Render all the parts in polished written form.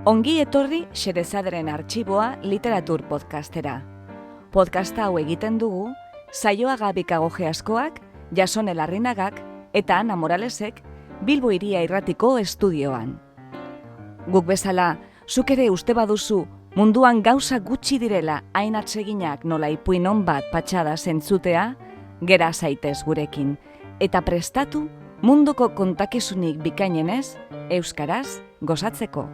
Ongi etorri Xerezaderen Artxiboa literatur podcastera. Podcasta hau egiten dugu Saioa Gabikagoge askoak, Jasone Larrinagak eta Ana Moralesek Bilbo Hiria Irratiko estudioan. Guk bezala, zuk ere uste baduzu munduan gauza gutxi direla hain atseginak nola ipuin on bat patxada zentzutea, gera zaitez gurekin, eta prestatu munduko kontakizunik bikainenez, euskaraz gozatzeko.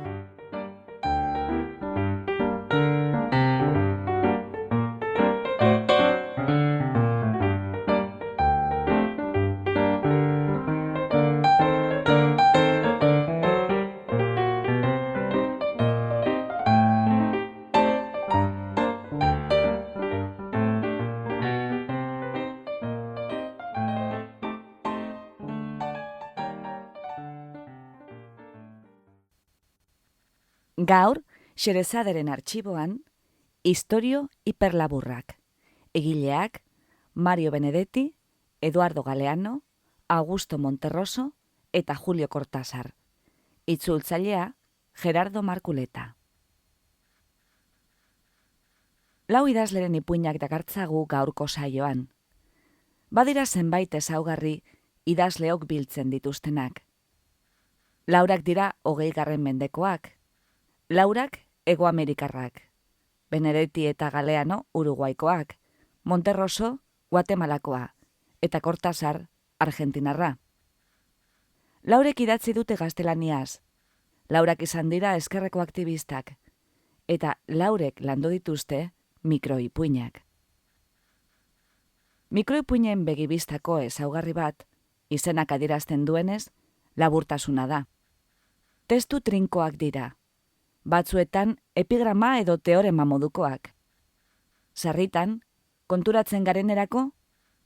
Gaur, Xerezaderen Artxiboan, Istorio hiperlaburrak. Egileak, Mario Benedetti, Eduardo Galeano, Augusto Monterroso eta Julio Cortázar. Itzultzailea, Gerardo Markuleta. Lau idazleren ipuinak dakartzagu gaurko saioan. Badira zenbait ezaugarri idazleok biltzen dituztenak. Laurak dira 20. mendekoak. Laurak Hegoamerikarrak, Benedetti eta Galeano Uruguaikoak, Monterroso Guatemalakoa eta Cortázar Argentinarra. Laurek idatzi dute gaztelaniaz, laurak izan dira ezkerreko aktivistak, eta laurek landu dituzte mikroipuinak. Mikroipuinen begibistako ezaugarri bat, izenak adierazten duenez, laburtasuna da. Testu trinkoak dira. Batzuetan epigrama edo teorema modukoak. Sarritan, konturatzen garenerako,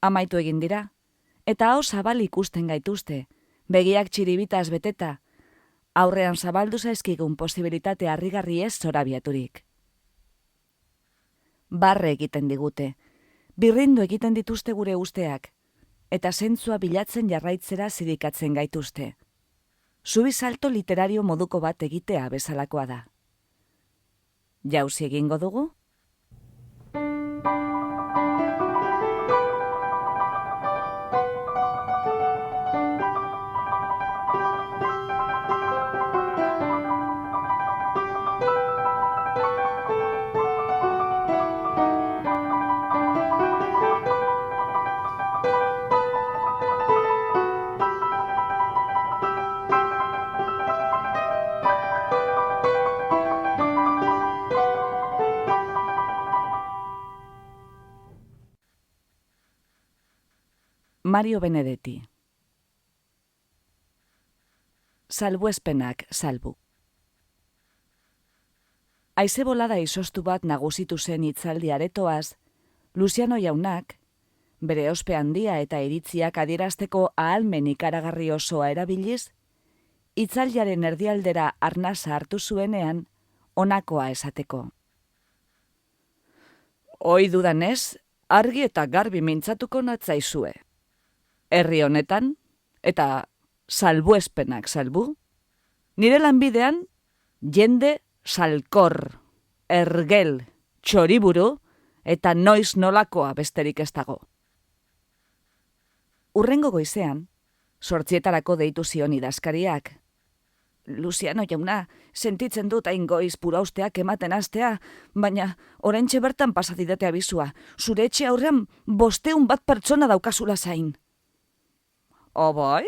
amaitu egin dira, eta hau zabal ikusten gaituzte, begiak txiribitaz beteta, aurrean zabaldu zaizkigun posibilitate harrigarri ez zorabiaturik. Barre egiten digute, birrindu egiten dituzte gure usteak, eta zentzua bilatzen jarraitzera zirikatzen gaituzte. Zubisalto literario moduko bat egitea bezalakoa da. Jauzi egingo dugu? Mario Benedetti. Salbuespenak salbu. Haize bolada izoztu bat nagusitu zen hitzaldi aretoaz, Luciano jaunak, bere ospe handia eta iritziak adierazteko ahalmen ikaragarri osoa erabiliz, hitzaldiaren erdialdera arnasa hartu zuenean, honakoa esateko. Ohi dudanez, argi eta garbi mintzatuko natzaizue. Herri honetan, eta salbuespenak salbu, nire lanbidean jende salkor, ergel, txoriburu eta noiz nolakoa besterik ez dago. Hurrengo goizean, 8:00 deitu zion idazkariak. Luciano jauna, sentitzen dut hain goiz purausteak ematen hastea, baina oraintxe bertan pasadidate abizua, zure etxe aurrean 500 bat pertsona daukazula zain. Bai?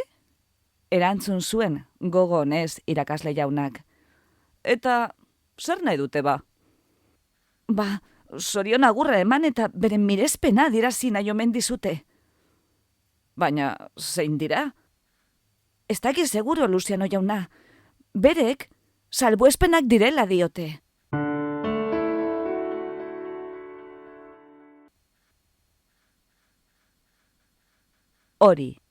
Erantzun zuen gogo honez irakasle jaunak. Eta zer nahi dute ba? Ba, zorion agurra eman eta beren mirezpena adierazin nahi omen dizute. Baina, zein dira? Ez dakit seguro, Luciano jauna. Berek, salbuespenak direla diote. Hori.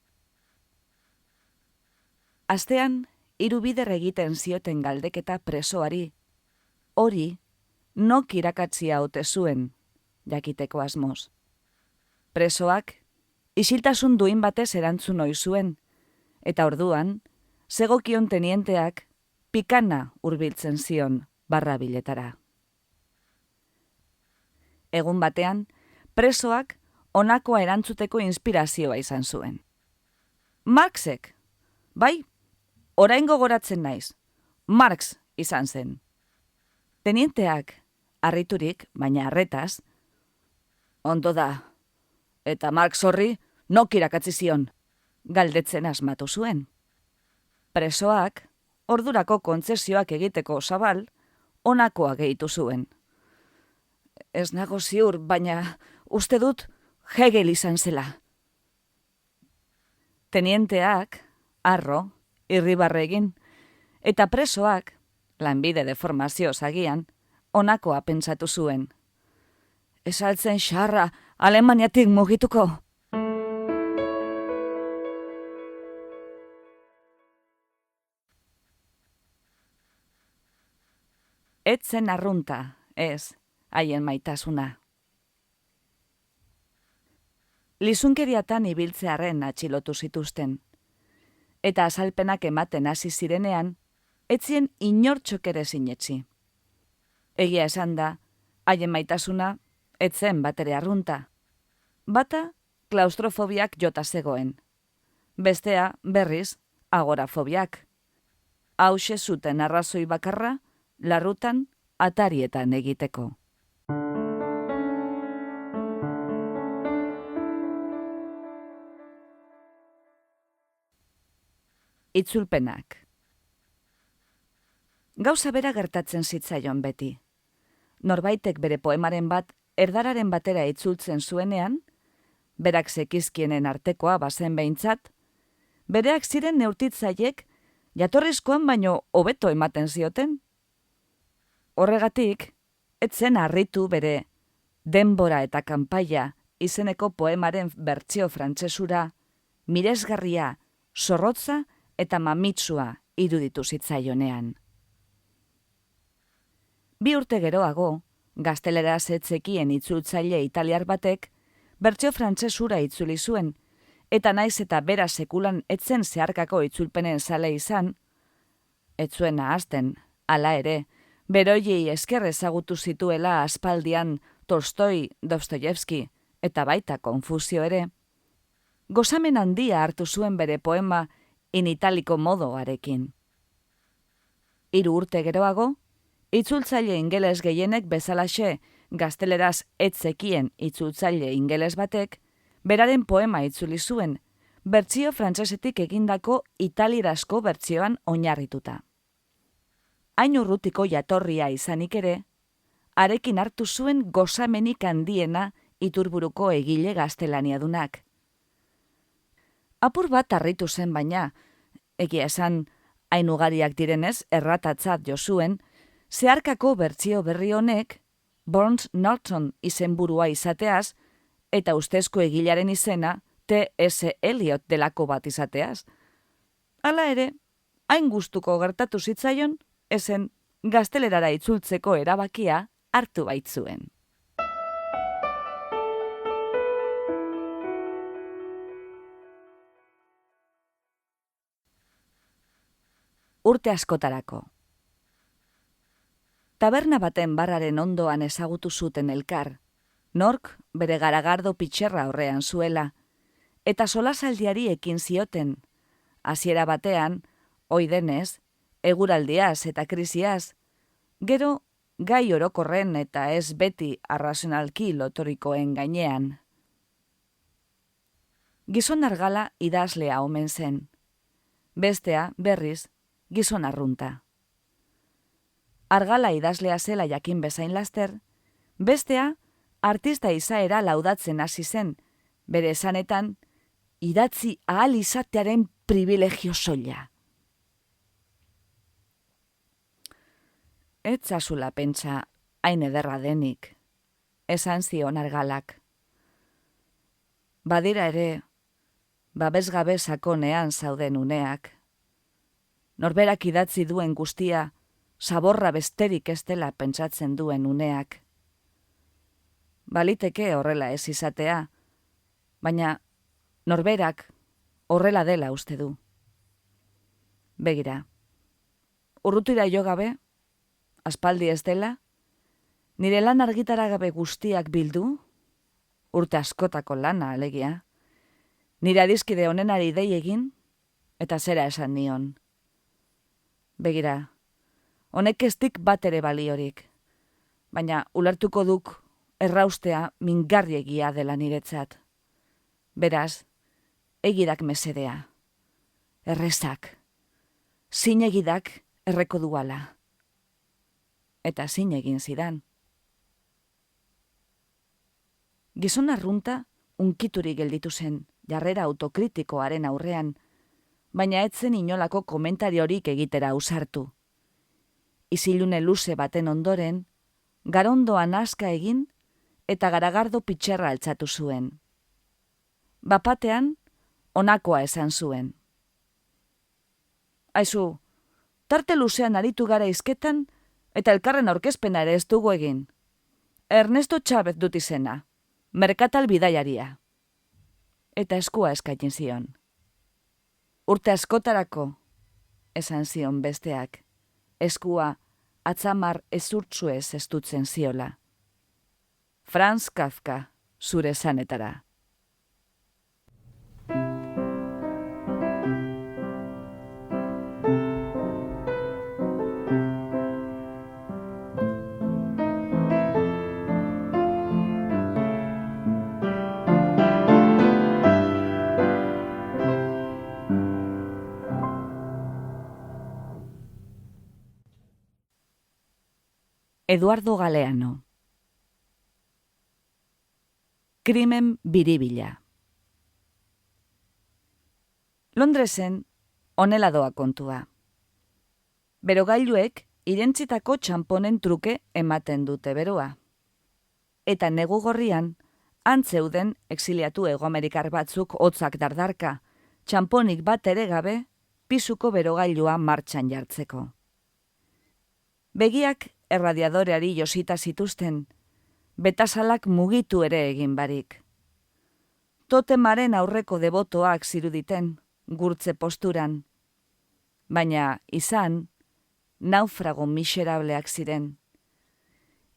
Astean, 3 bider egiten zioten galdeketa presoari. Hori, nok irakatzia ote zuen, jakiteko asmoz. Presoak, isiltasun duin batez erantzun ohi zuen, eta orduan, zegokion tenienteak, pikana hurbiltzen zion barrabiletara. Egun batean, presoak honakoa erantzuteko inspirazioa izan zuen. Marxek, bai, orain gogoratzen naiz, Marx izan zen. Tenienteak, harriturik, baina harretaz, ondo da, eta Marx horri nok irakatzi zion, galdetzen asmatu zuen. Presoak, ordurako kontzesioak egiteko zabal, honakoa gehitu zuen. Ez nago ziur, baina uste dut Hegel izan zela. Tenienteak, harro, irribarre egin, eta presoak, lanbide de formazio zagian, honakoa pentsatu zuen. Esaltzen xarra Alemaniatik mugituko. Etzen arrunta, ez, haien maitasuna. Lizunkeriatan ibiltzearen atxilotu zituzten. Eta azalpenak ematen hasi zirenean, etzien inortxok ere sinetsi. Egia esan da, haien maitasuna, etzen batere arrunta. Bata, klaustrofobiak jota zegoen. Bestea, berriz, agorafobiak. Hauxe zuten arrazoi bakarra, larrutan, atarietan egiteko. Itzulpenak. Gauza bera gertatzen zitzaion beti. Norbaitek bere poemaren bat erdararen batera itzultzen zuenean, berak zekizkienen artekoa bazen behintzat, bereak ziren neurtitzaiek jatorrizkoan baino hobeto ematen zioten. Horregatik, etzen harritu bere Denbora eta kanpaia izeneko poemaren bertsio frantsesura, miresgarria, zorrotza eta mamitsua iruditu zitzaionean. 2 urte geroago, gazteleraz etzekien itzultzaile italiar batek, bertsio frantsesura itzuli zuen, eta naiz eta bera sekulan etzen zeharkako itzulpenen zale izan, ez zuen ahazten, hala ere, beroiei esker ezagutu zituela aspaldian Tolstoi, Dostoyevski eta baita Konfusio ere, gozamen handia hartu zuen bere poema in italiko modoarekin. 3 urte geroago, itzultzaile ingeles gehienek bezalaxe gazteleraz etzekien itzultzaile ingeles batek, beraren poema itzuli zuen, bertsio frantsesetik egindako italierazko bertsioan oinarrituta. Hain urrutiko jatorria izanik ere, harekin hartu zuen gozamenik handiena Iturburuko egile gaztelaniadunak. Apur bat harritu zen baina, egia esan hain ugariak direnez erratatzat jo zuen, zeharkako bertsio berri honek Burns Norton izenburua izateaz eta ustezko egilaren izena T.S. Eliot delako bat izateaz. Hala ere, hain gustuko gertatu zitzaion, ezen gaztelerara itzultzeko erabakia hartu baitzuen. Urte askotarako. Taberna baten barraren ondoan ezagutu zuten elkar, nork bere garagardo pitxerra horrean zuela, eta solasaldiari ekin zioten, hasiera batean, ohi denez, eguraldiaz eta krisiaz, gero gai orokorren eta ez beti arrazionalki lotorikoen gainean. Gizon argala idazlea omen zen, bestea, berriz, gizon arrunta. Argala idazlea zela jakin bezain laster, bestea artista izaera laudatzen hasi zen, bere esanetan idatzi ahal izatearen privilegio soila. Ez zazula pentsa hain ederra denik, esan zion argalak. Badira ere, babesgabe sakonean zauden uneak. Norberak idatzi duen guztia, zaborra besterik ez dela pentsatzen duen uneak. Baliteke horrela ez izatea, baina norberak horrela dela uste du. Begira, urrutira jo gabe, aspaldi ez dela, nire lan argitaragabe guztiak bildu, urte askotako lana alegia, nire adiskide honenari dei egin, eta zera esan nion. Begira, honek ez dik bat ere baliorik, baina ulertuko duk erraustea mingarriegia dela niretzat. Beraz, egidak mesedea, errezak, zinegidak erreko duala. Eta zine egin zidan. Gizon arrunta unkituri gelditu zen, jarrera autokritikoaren aurrean, baina etzen inolako komentariorik egitera ausartu. Isilune luze baten ondoren, garondoan aska egin eta garagardo pitxerra altzatu zuen. Bapatean, honakoa esan zuen. Aizu, tarte luzean aritu gara izketan eta elkarren aurkezpena ere ez dugu egin. Ernesto Txabez dut izena, merkatal bidaiaria. Eta eskua eskatzen zion. Urte askotarako, esan zion besteak, eskua atzamar ezurtzuez estutzen ziola. Franz Kafka, zure zanetara. Eduardo Galeano. Krimen biribila. Londresen honela doa kontua. Berogailuek irentzitako txamponen truke ematen dute beroa. Eta negu gorrian, antzeuden exiliatu Hegoamerikar batzuk hotzak dardarka, txamponik bat ere gabe, pisuko berogailua martxan jartzeko. Begiak erradiadoreari josita zituzten, betasalak mugitu ere egin barik. Totemaren aurreko debotoak ziruditen, gurtze posturan, baina izan, naufrago miserableak ziren.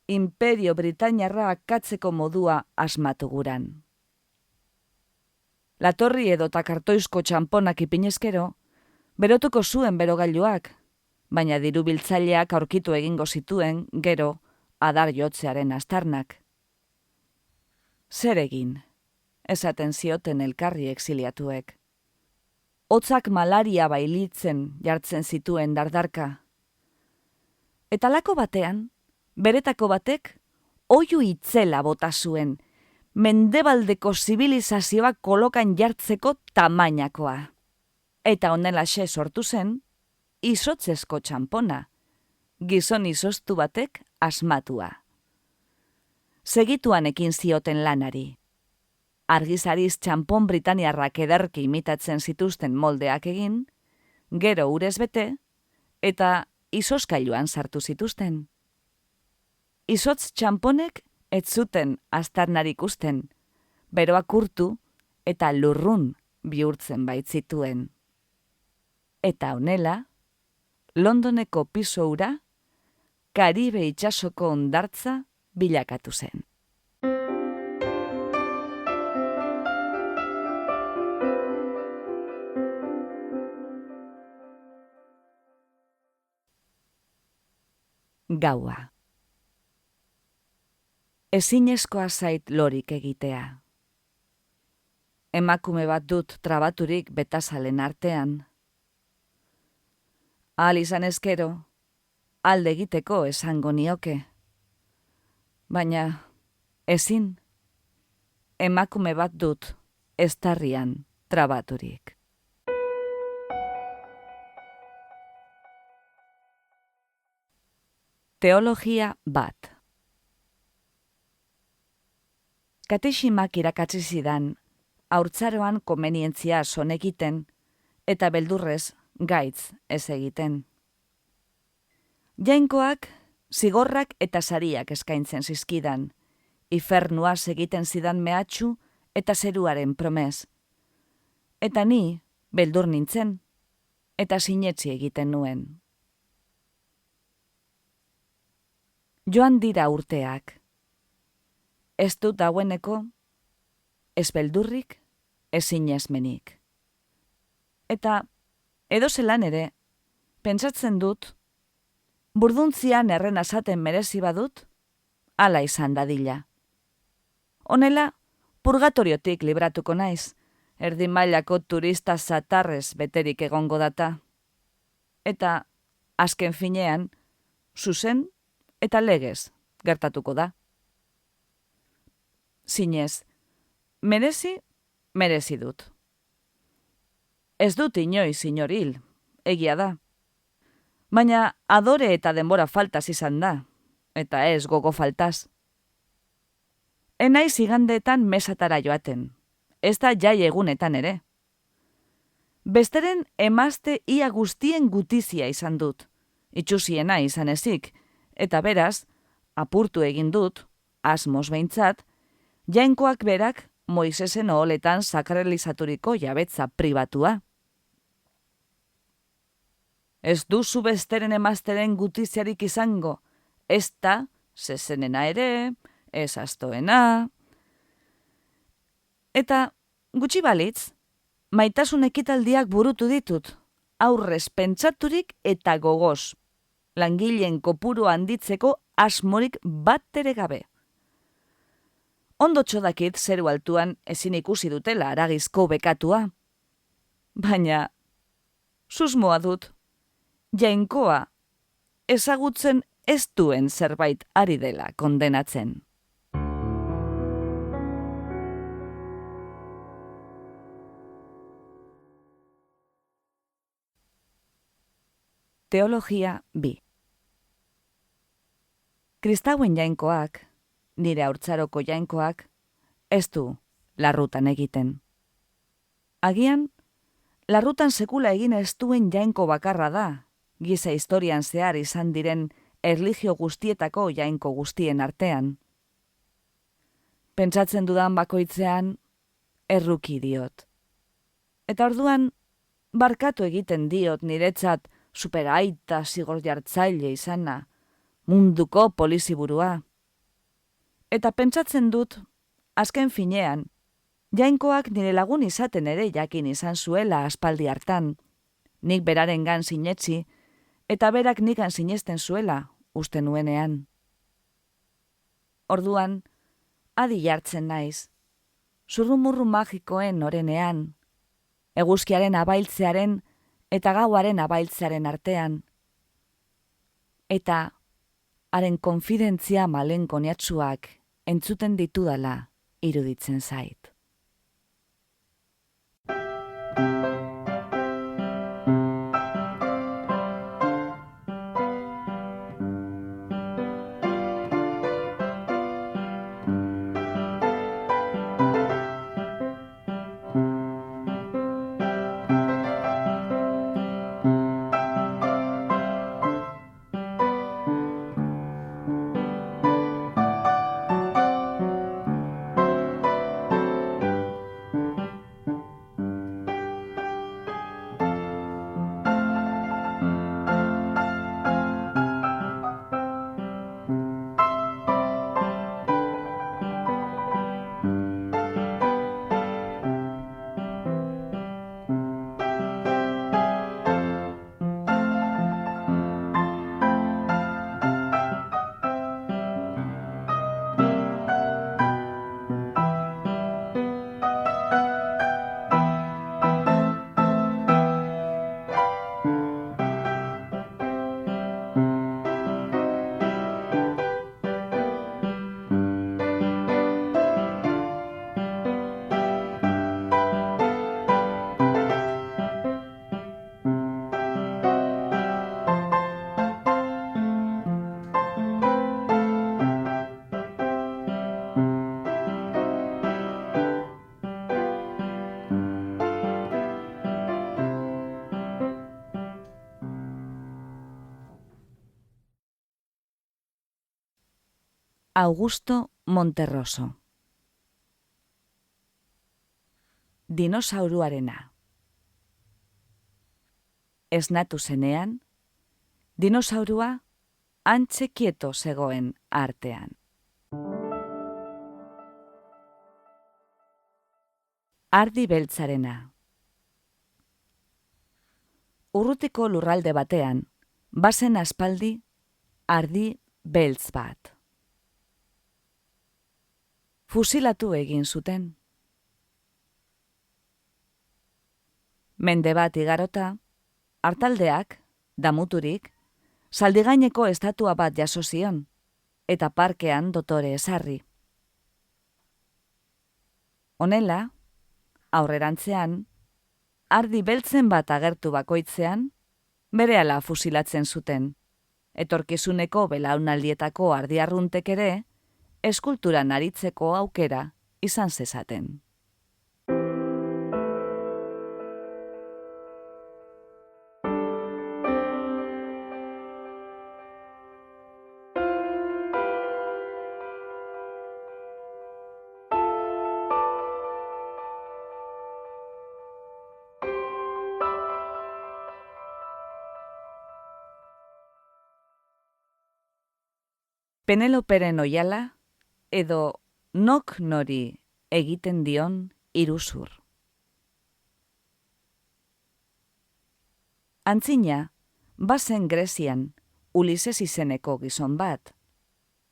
Imperio Britainiarra akatzeko modua asmatu guran. Latorri edota kartoizko txamponak ipinezkero, berotuko zuen berogailuak, baina dirubiltzaileak aurkitu egingo zituen gero adar jotzearen astarnak. Zer egin, esaten zioten elkarri exiliatuek. Hotzak malaria bailitzen jartzen zituen dardarka. Eta lako batean, beretako batek, oihu itzela bota zuen, mendebaldeko zibilizazioak kolokan jartzeko tamainakoa. Eta honelaxe sortu zen, izotzezko txampona, gizon izoztu batek asmatua. Segituan ekin zioten lanari. Argizariz txampon britaniarrak ederki imitatzen zituzten moldeak egin, gero urez bete, eta izozkailuan sartu zituzten. Izotz txamponek ez zuten astarnarik ikusten, beroak urtu eta lurrun bihurtzen baitzituen. Eta honela, Londoneko piso hura, Karibe itsasoko hondartza bilakatu zen. Gaua. Ezinezkoa zait lorik egitea. Emakume bat dut trabaturik betazalen artean. Ahal izan ezkero, alde egiteko esango nioke. Baina, ezin, emakume bat dut eztarrian trabaturik. Teologia bat. Kateximak irakatsi zidan, haurtzaroan komenientzia sonekiten eta beldurrez gaitz ez egiten. Jainkoak, zigorrak eta sariak eskaintzen zizkidan, ifernua egiten zidan mehatxu eta zeruaren promes. Eta ni, beldur nintzen, eta sinetzi egiten nuen. Joan dira urteak. Ez dut dagoeneko, ez beldurrik, ez sinesmenik. Eta, edozelan ere, pentsatzen dut, burduntzian erren asaten merezi badut, hala izan dadila. Honela, purgatoriotik libratuko naiz, erdi mailako turista zatarrez beterik egongo data. Eta, azken finean, zuzen eta legez gertatuko da. Zinez, merezi dut. Ez dut inoiz inor hil, egia da. Baina adore eta denbora faltaz izan da, eta ez gogo faltaz. Enaiz igandeetan mesatara joaten, ez da jai egunetan ere. Besteren emazte ia guztien gutizia izan dut, itxusiena izan ezik, eta beraz, apurtu egin dut, asmoz behintzat, Jainkoak berak Moisesen oholetan sakralizaturiko jabetza pribatua. Ez duzu besteren emazteren gutiziarik izango, ez da zezenena ere, ez astoena. Eta gutxi balitz, maitasun ekitaldiak burutu ditut, aurrez pentsaturik eta gogoz, langileen kopuru handitzeko asmorik bat ere gabe. Ondo txodakit zeru altuan ezin ikusi dutela aragizko bekatua. Baina, susmoa dut, Jainkoa ezagutzen ez duen zerbait ari dela kondenatzen. Teologia 2. Kristauen jainkoak, nire haurtzaroko jainkoak, ez du larrutan egiten. Agian, larrutan sekula egin ez duen jainko bakarra da, giza historian zehar izan diren erlijio guztietako jainko guztien artean. Pentsatzen dudan bakoitzean, erruki diot. Eta orduan, barkatu egiten diot niretzat superaita zigor jartzaile izana, munduko poliziburua. Eta pentsatzen dut, azken finean, jainkoak nire lagun izaten ere jakin izan zuela aspaldi hartan, nik berarengan sinetsi, eta berak nikan sinesten zuela, uste nuenean. Orduan, adi jartzen naiz, zurrumurru magikoen orenean, eguzkiaren abailtzearen eta gauaren abailtzearen artean, eta haren konfidentzia malenkoniatsuak entzuten ditudala iruditzen zait. Augusto Monterroso. Dinosauruarena. Esnatu zenean, dinosaurua antxe kieto zegoen artean. Ardi beltzarena. Urrutiko lurralde batean, bazen aspaldi ardi beltz bat. Fusilatu egin zuten. Mende bat igarota, artaldeak, damuturik, zaldigaineko estatua bat jaso zion, eta parkean dotore ezarri. Honela, aurrerantzean, ardi beltzen bat agertu bakoitzean, berehala fusilatzen zuten, etorkizuneko belaunaldietako ardiarruntek ere, eskulturan aritzeko aukera izan zezaten. Peneloperen oihala, edo nok nori egiten dion iruzur. Antzina, bazen Grezian, Ulises izeneko gizon bat.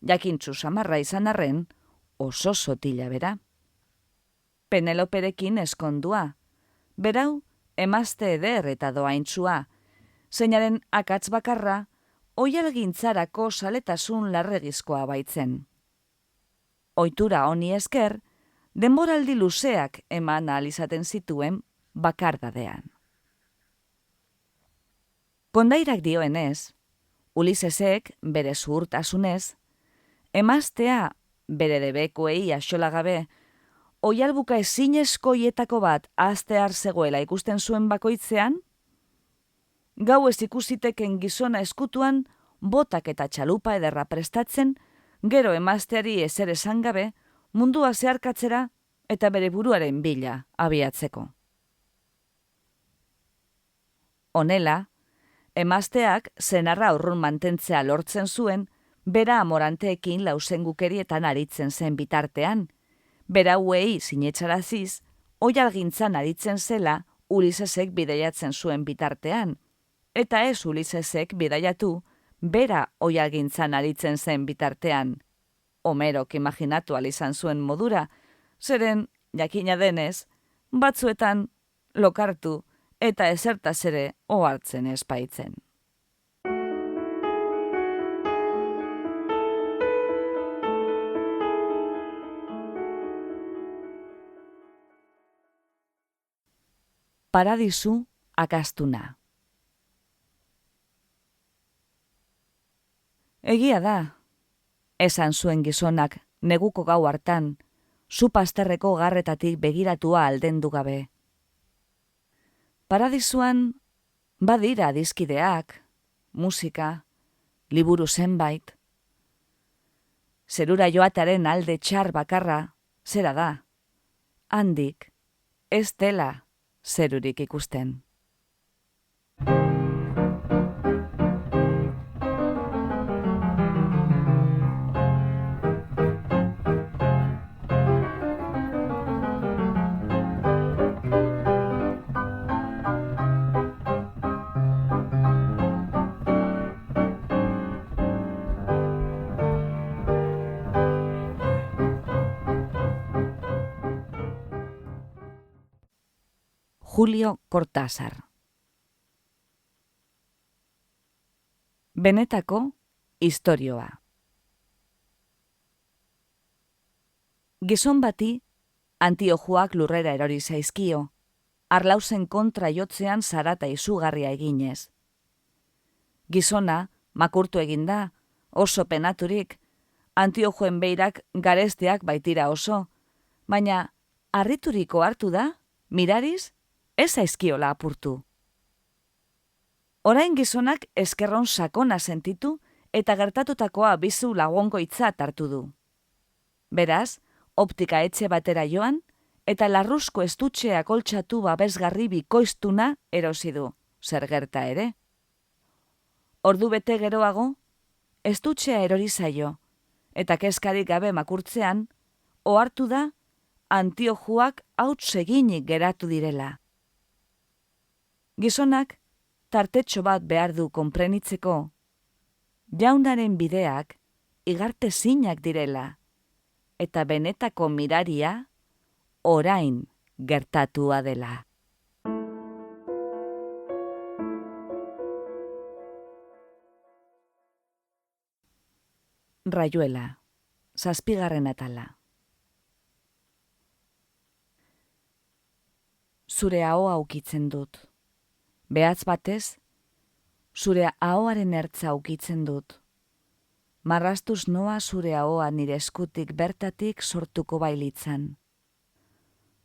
Jakintzu samarra izan arren, oso sotila bera. Peneloperekin eskondua, berau emazte eder eta doaintzua, zeinaren akatz bakarra, oihalgintzarako saletasun larregizkoa baitzen. Ohitura honi esker, denboraldi luzeak eman ahal izaten zituen bakardadean. Kondairak dioenez, Ulisesek bere zuhurtasunez, emaztea bere debekuei axolagabe, oihalbuka ezinezkoietako bat ahaztear zegoela ikusten zuen bakoitzean, gau ez ikusiteken gizona eskutuan, botak eta txalupa ederra prestatzen, gero emazteari ezer esan gabe, mundua zeharkatzera eta bere buruaren bila abiatzeko. Honela, emazteak senarra urrun mantentzea lortzen zuen, bera amoranteekin lausengukerietan aritzen zen bitartean, berauei sinetxaraziz, oihalgintzan aritzen zela Ulisesek bidaiatzen zuen bitartean, eta ez Ulisesek bidaiatu, bera oihalgintzan aritzen zen bitartean. Homerok imaginatu ahal izan zuen modura, zeren, jakina denez, batzuetan lokartu eta ezertaz ere ohartzen ez baitzen. Paradisu akastuna. Egia da, esan zuen gizonak neguko gau hartan, zu pasterreko garretatik begiratua aldendu gabe. Paradisuan badira dizkideak, musika, liburu zenbait. Zerura joataren alde txar bakarra, zera da, handik, ez dela zerurik ikusten. Julio Cortázar. Benetako istorioa. Gizon bati antiojuak lurrera erori zaizkio, arlauzen kontra jotzean zarata izugarria eginez. Gizona, makurtu eginda, oso penaturik, antiojuen beirak garesteak baitira oso, baina harrituriko hartu da, mirariz, ez zaizkiola apurtu. Orain gizonak eskerron sakona sentitu eta gertatutakoa bizu lagungoitzat hartu du. Beraz, optika etxe batera joan eta larruzko estutxea koltxatu babesgarri bikoiztuna erosi du, zer gerta ere. Ordu bete geroago, ez dutxea erori zaio, eta kezkarik gabe makurtzean, ohartu da antiojuak hauts eginik geratu direla. Gizonak tartetxo bat behar du konprenitzeko, jaunaren bideak igartezinak direla, eta benetako miraria orain gertatua dela. Rayuela, 7. atala. Zure ahoa ukitzen dut. Behatz batez, zure ahoaren ertza ukitzen dut. Marrastuz noa zure ahoa nire eskutik bertatik sortuko bailitzan.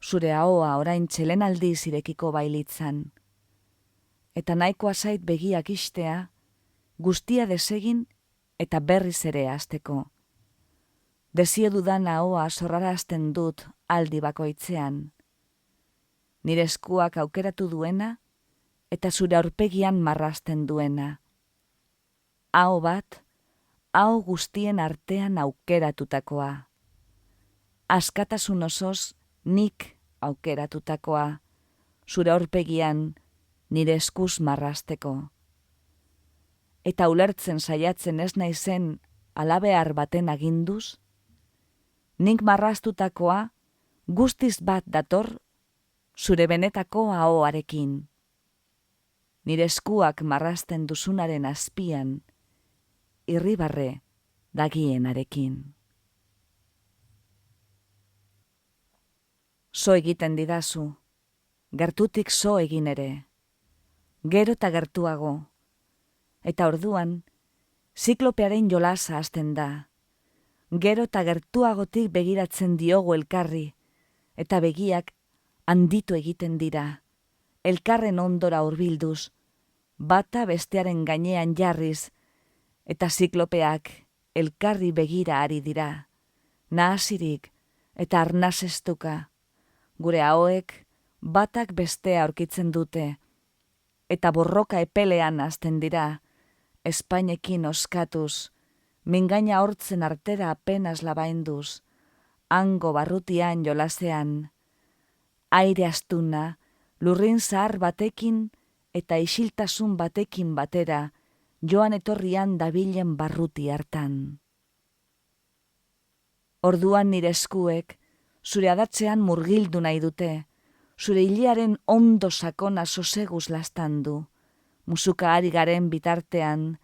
Zure ahoa orain txelen aldiz irekiko bailitzan. Eta nahikoa zait begiak istea, guztia desegin eta berriz ere hasteko. Desio dudan ahoa zorrarazten dut aldi bakoitzean. Nire eskuak aukeratu duena eta zure aurpegian marrasten duena. Aho bat, aho guztien artean aukeratutakoa. Askatasun osoz nik aukeratutakoa, zure aurpegian nire eskuz marrasteko. Eta ulertzen saiatzen ez naizen alabear baten aginduz, nik marrastutakoa guztiz bat dator zure benetako ahoarekin. Nire eskuak marrasten duzunaren azpian, irribarre dagienarekin. So egiten didazu, gertutik so egin ere, gero eta gertuago, eta orduan, ziklopearen jolasa hasten da, gero eta gertuagotik begiratzen diogu elkarri, eta begiak handitu egiten dira, elkarren ondora hurbilduz, bata bestearen gainean jarriz, eta ziklopeak elkarri begira ari dira, nahasirik eta arnasestuka, gure ahoek batak bestea aurkitzen dute, eta borroka epelean hasten dira, Espainekin oskatuz, mingaina hortzen artera apenas labainduz, hango barrutian jolasean, aire astuna, lurrin zahar batekin eta isiltasun batekin batera, joan etorrian dabilen barruti hartan. Orduan nire eskuek, zure adatzean murgildu nahi dute, zure hilearen ondo sakona soseguz lastandu, musuka ari garen bitartean,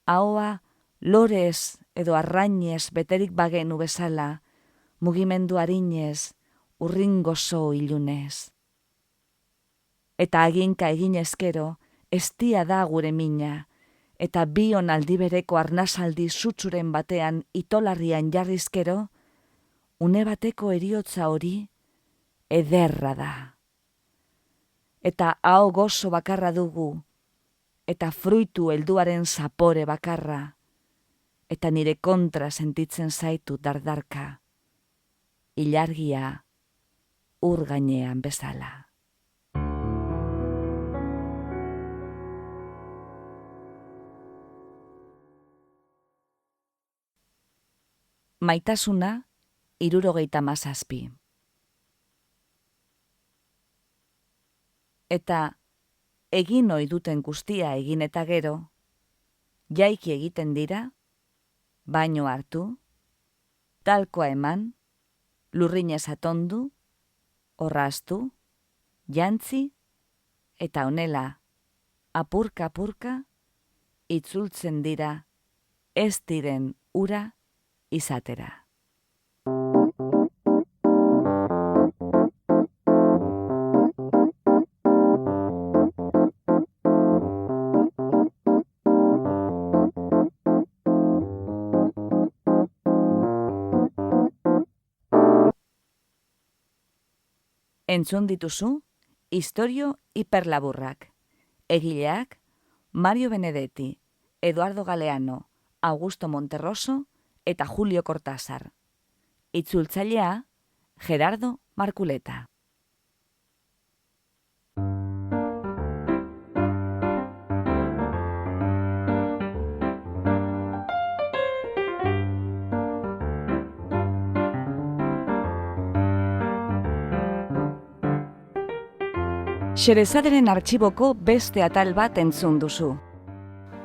ahoa lorez edo arrainez beterik bagenu bezala, mugimendu harinez, urrin gozo ilunez. Eta aginka egin ezkero, estia da gure mina, eta bion aldibereko arnasaldi zutzuren batean itolarrian jarrizkero, une bateko eriotza hori ederra da. Eta aho gozo bakarra dugu, eta fruitu helduaren zapore bakarra, eta nire kontra sentitzen zaitu dardarka, ilargia ur gainean bezala. Maitasuna 77. Eta egin ohi duten guztia egin eta gero, jaiki egiten dira, baino hartu, talkoa eman, lurrinez atondu, orraztu, jantzi, eta honela, apurka-apurka, itzultzen dira, ez diren ura izatera. Entzun dituzu, istorio hiperlaburrak. Egileak, Mario Benedetti, Eduardo Galeano, Augusto Monterroso eta Julio Cortázar. Itzultzailea, Gerardo Markuleta. Xerezaderen artxiboko beste atal bat entzun duzu.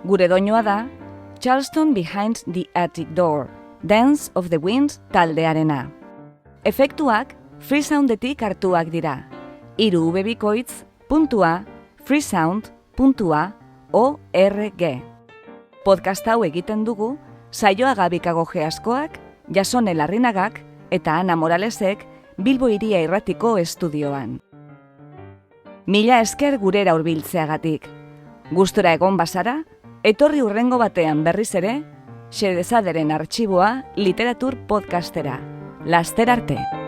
Gure doinua da Charleston Behind the Attic Door, Dance of the Wind taldearena. Efektuak freesoundetik hartuak dira. 3 bikoitz .freesound.org. Podcast hau egiten dugu Saioa Gabikago Geaskoak, Jasone Larrinagak eta Ana Moralesek Bilbo Hiria Irratiko estudioan. Mila esker gurera hurbiltzeagatik. Gustora egon bazara, etorri hurrengo batean berriz ere, Xerezaderen artxiboa literatur podcastera. Laster arte!